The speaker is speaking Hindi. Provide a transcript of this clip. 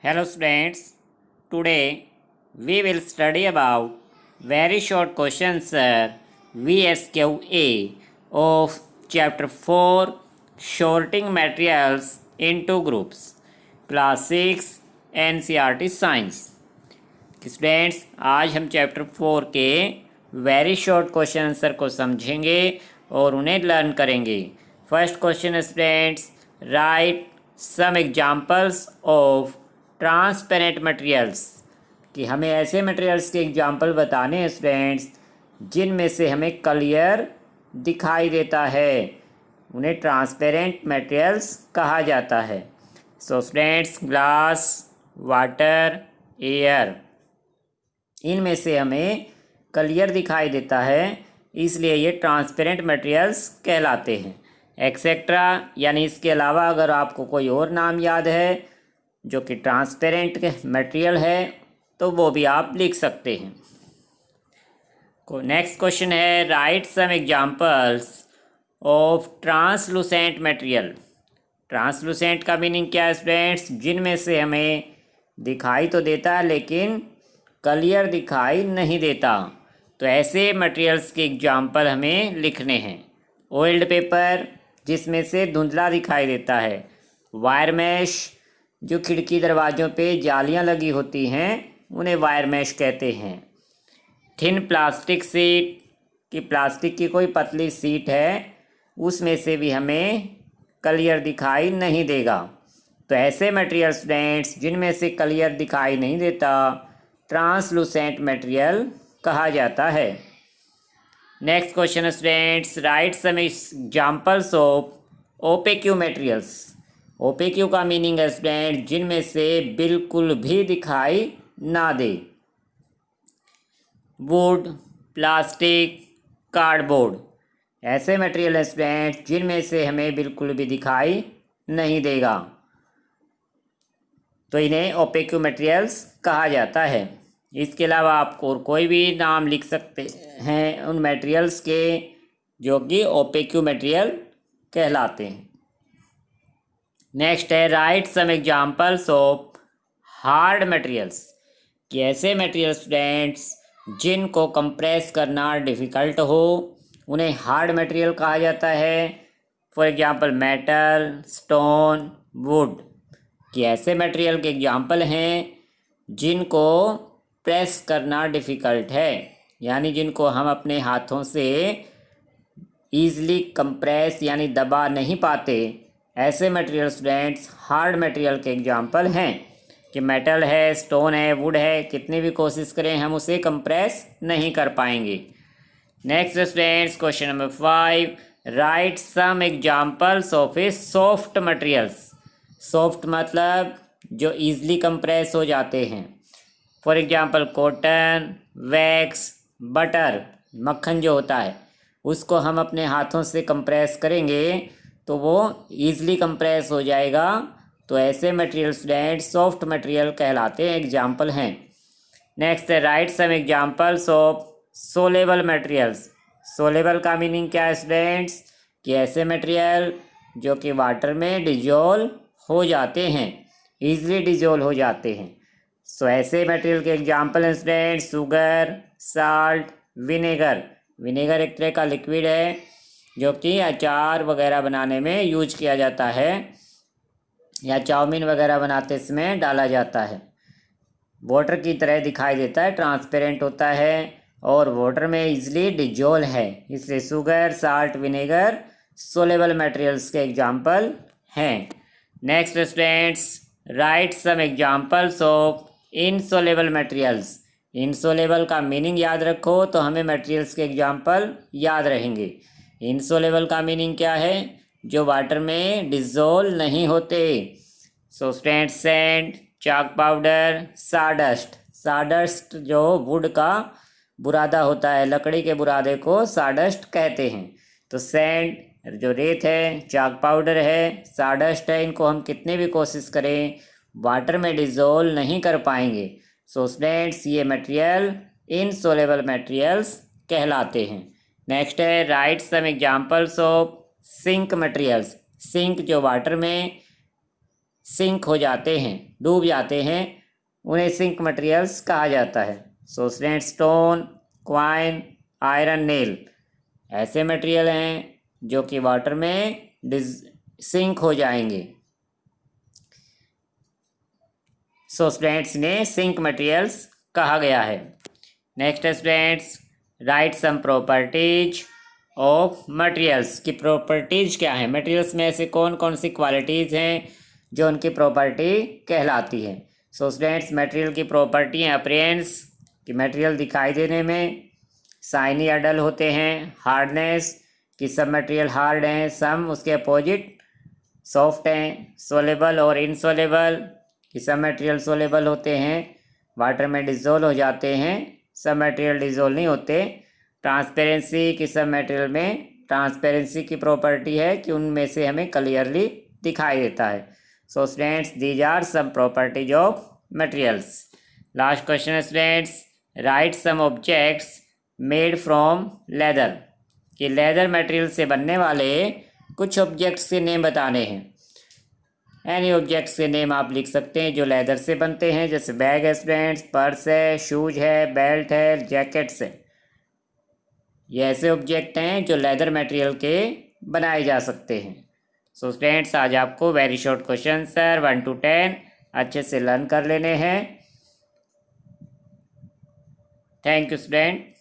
Hello students, today we will study about very short question answer VSQA of chapter 4 Sorting Materials into Groups Class 6 NCERT Science। Students आज हम चैप्टर 4 के वेरी शॉर्ट क्वेश्चन आंसर को समझेंगे और उन्हें लर्न करेंगे। First question students, write some examples of transparent materials, कि हमें ऐसे मटेरियल्स के एग्जांपल बताने हैं स्टूडेंट्स जिनमें से हमें क्लियर दिखाई देता है, उन्हें ट्रांसपेरेंट मटेरियल्स कहा जाता है। So students, glass, water, air, इनमें से हमें क्लियर दिखाई देता है, इसलिए ये ट्रांसपेरेंट मटेरियल्स कहलाते हैं। एक्सेट्रा, यानी इसके अलावा अगर आपको कोई और नाम याद है जो कि ट्रांसपेरेंट मटेरियल है तो वो भी आप लिख सकते हैं। नेक्स्ट क्वेश्चन है, write some examples of translucent material. Translucent का मीनिंग क्या है स्टूडेंट्स? जिनमें से हमें दिखाई तो देता है लेकिन क्लियर दिखाई नहीं देता, तो ऐसे मटेरियल्स के एग्जांपल हमें लिखने हैं। ऑयल्ड पेपर, जिसमें से धुंधला दिखाई देता है। वायर मैश, जो खिड़की दरवाज़ों पे जालियां लगी होती हैं उन्हें वायर मैश कहते हैं। थिन प्लास्टिक सीट, कि प्लास्टिक की कोई पतली सीट है उसमें से भी हमें क्लियर दिखाई नहीं देगा, तो ऐसे मटेरियल स्टूडेंट्स जिनमें से क्लियर दिखाई नहीं देता ट्रांसलूसेंट मटेरियल कहा जाता है। Next question students, write some examples of opaque materials. Opaque का मीनिंग है स्टूडेंट जिनमें से बिल्कुल भी दिखाई ना दे। वुड, प्लास्टिक, कार्डबोर्ड, ऐसे मटेरियल है स्टूडेंट जिनमें से हमें बिल्कुल भी दिखाई नहीं देगा, तो इन्हें ओपेक्यू मटेरियल्स कहा जाता है। इसके अलावा आप और कोई भी नाम लिख सकते हैं उन मटेरियल्स के जो कि ओपेक्यू मटेरियल कहलाते हैं। नेक्स्ट है, write some examples of hard materials, कि ऐसे मटेरियल स्टूडेंट्स जिनको कंप्रेस करना डिफ़िकल्ट हो उन्हें हार्ड मटेरियल कहा जाता है। For example metal, stone, wood, कि ऐसे मटेरियल के एग्जांपल हैं जिनको प्रेस करना डिफ़िकल्ट है, यानी जिनको हम अपने हाथों से ईज़िली कंप्रेस यानी दबा नहीं पाते। ऐसे मटेरियल स्टूडेंट्स हार्ड मटेरियल के एग्जांपल हैं, कि मेटल है, स्टोन है, वुड है, कितनी भी कोशिश करें हम उसे कंप्रेस नहीं कर पाएंगे। Next students, question number 5, write some examples of a soft materials. Soft मतलब जो ईज़िली कंप्रेस हो जाते हैं। For example cotton, wax, butter, मक्खन जो होता है उसको हम अपने हाथों से कंप्रेस करेंगे तो वो ईज़िली कंप्रेस हो जाएगा, तो ऐसे मटेरियल स्टूडेंट सॉफ्ट मटेरियल कहलाते हैं, एग्जांपल हैं। नेक्स्ट है, write some examples of soluble materials. Soluble का मीनिंग क्या है स्टूडेंट्स? कि ऐसे मटेरियल जो कि वाटर में डिजोल्व हो जाते हैं, ईजिली डिजोल्व हो जाते हैं। सो ऐसे मटेरियल के एग्जांपल हैं student sugar, salt, vinegar. Vinegar एक तरह का लिक्विड है जो कि अचार वगैरह बनाने में यूज किया जाता है या चाउमीन वगैरह बनाते समय डाला जाता है। वाटर की तरह दिखाई देता है, ट्रांसपेरेंट होता है और वाटर में इजीली डिजोल्व है, इसलिए sugar, salt, vinegar soluble materials के एग्जांपल हैं। Next students, write some examples of insoluble materials. Insoluble का मीनिंग याद रखो तो हमें मटेरियल्स के एग्जांपल याद रहेंगे। इनसोलेबल का मीनिंग क्या है? जो वाटर में डिजोल्व नहीं होते। So student, sand, chalk powder, sawdust. Sawdust जो वुड का बुरादा होता है, लकड़ी के बुरादे को साडस्ट कहते हैं। तो सैंड जो रेत है, चाक पाउडर है, साडस्ट है, इनको हम कितने भी कोशिश करें वाटर में डिजोल्व नहीं कर पाएंगे। सो स्टूडेंट्स, ये मटेरियल इनसोलेबल मटेरियल्स कहलाते हैं। नेक्स्ट है, write some examples of sink materials. Sink जो वाटर में सिंक हो जाते हैं, डूब जाते हैं उन्हें सिंक मटेरियल्स कहा जाता है। So student, stone, coin, iron, nail ऐसे मटेरियल हैं जो कि वाटर में सिंक हो जाएंगे। सो स्टूडेंट्स, ने सिंक मटेरियल्स कहा गया है। Next students, write some properties of materials की प्रॉपर्टीज क्या है। मटेरियल्स में ऐसे कौन कौन सी क्वालिटीज़ हैं जो उनकी प्रॉपर्टी कहलाती है। सो स्टूडेंट्स, मटेरियल की प्रॉपर्टी है अपीयरेंस, कि मटेरियल दिखाई देने में, शाइनी या डल होते हैं, हार्डनेस कि सब मटेरियल हार्ड हैं, सम उसके अपोजिट सॉफ्ट हैं, सोलेबल और इनसोलेबल कि सब मटेरियल सोलेबल होते हैं, वाटर में डिज़ोल्व हो जाते हैं, सब मटेरियल डिज़ोल्व नहीं होते। ट्रांसपेरेंसी कि सब मटेरियल में ट्रांसपेरेंसी की प्रॉपर्टी है कि उनमें से हमें क्लियरली दिखाई देता है। So students, these are some properties of materials. Last question students, write some objects made from leather कि लेदर मटेरियल से बनने वाले कुछ ऑब्जेक्ट्स के नेम बताने हैं। एनी ऑब्जेक्ट्स के नेम आप लिख सकते हैं जो लेदर से बनते हैं, जैसे बैग है स्टूडेंट्स, पर्स है, शूज है, बेल्ट है, जैकेट्स है। ये ऐसे ऑब्जेक्ट हैं जो लेदर मटेरियल के बनाए जा सकते हैं। सो स्टूडेंट्स, आज आपको very short question sir 1 to 10 अच्छे से लर्न कर लेने हैं। Thank you student.